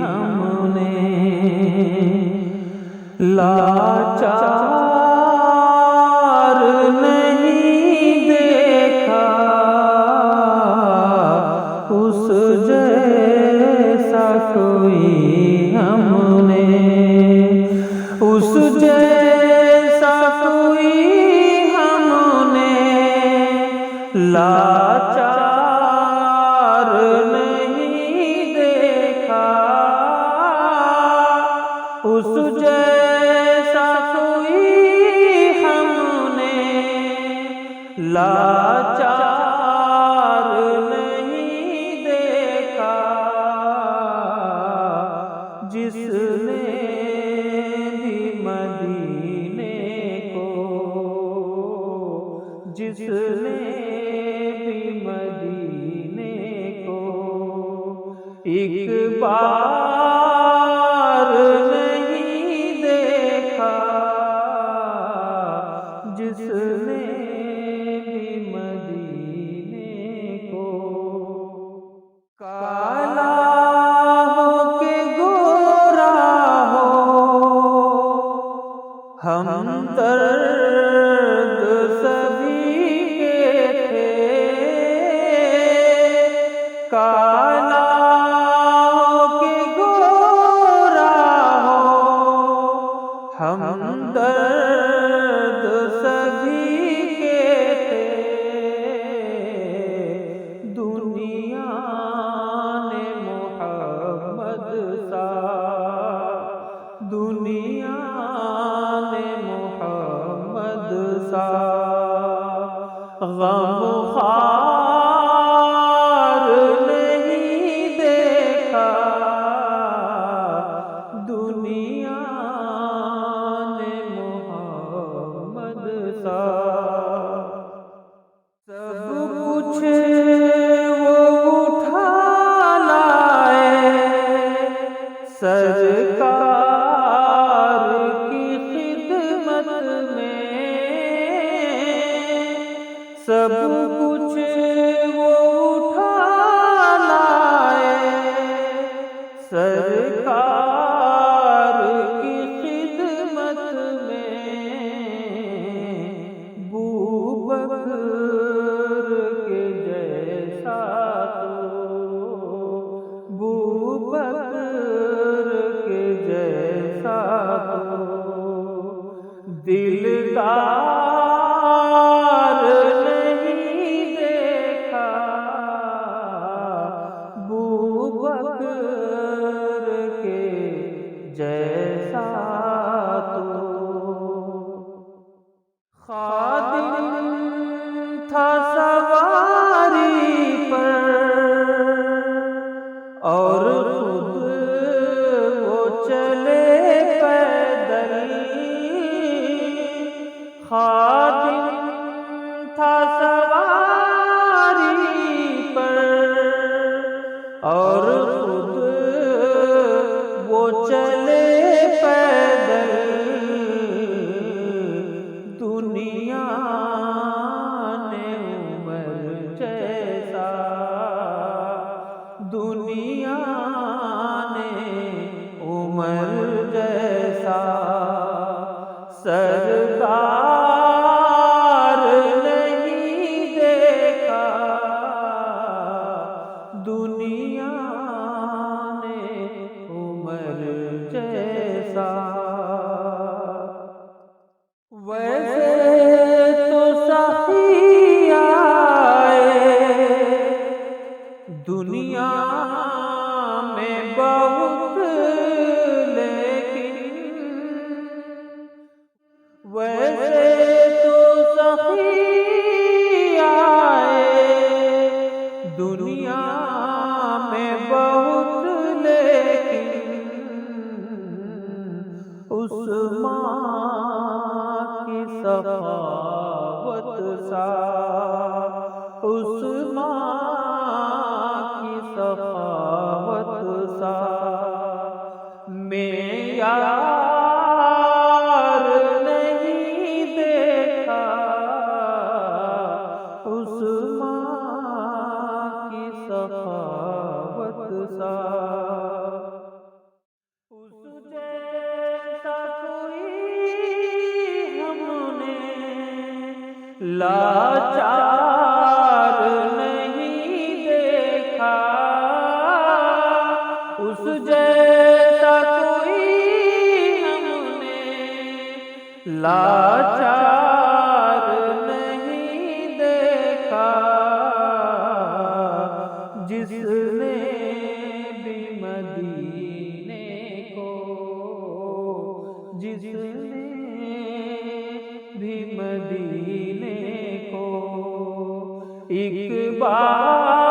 ہم نے لاچار نہیں دیکھا، اس جیسا کوئی ہم نے، اس جیسا کوئی ہم نے لاچار نہیں دیکھا، اس جیسا کوئی ہم نے لاچار نہیں دیکھا، جس نے بھی مدینے کو، جس نے بھی مدینے کو ایک بار نہیں دیکھا، جس نے بھی مدینے کو کالا ہو کے گورا ہو، ہم درد سبھی کے تھے، کالا ہو کے گورا ہو، ہم درد سبھی کے تھے، دنیا نے محمد سا، دنیا نے محمد سا غم خوار نہیں دیکھا، دنیا نے محمد سا سب کچھ وہ اٹھا لائے، سرکار کی خدمت میں، سب کچھ وہ اٹھا لائے، سرکار کی خدمت میں، بوبکر کے جیسا تو، بوبکر کے جیسا تو دلدار نہیں دیکھا، بوبکر کے جیسا تو خادم تھا سواری پر، اور خود وہ چلے پیدل، خادم تھا سواری پر، اور خود وہ چلے پیدل، دنیا نے عمر جیسا، دنیا نے عمر جیسا سردار نہیں دیکھا، دنیا نے عمر جیسا، ویسے تو سخی آئے دنیا میں بہت، لیکن ویسے تو سخی آئے دنیا میں بہت، لیکن عثمان کی سخاوت سا، عثمان کی سخاوت سا معیار نہیں دیکھا، عثمان کی سخاوت سا ایک بار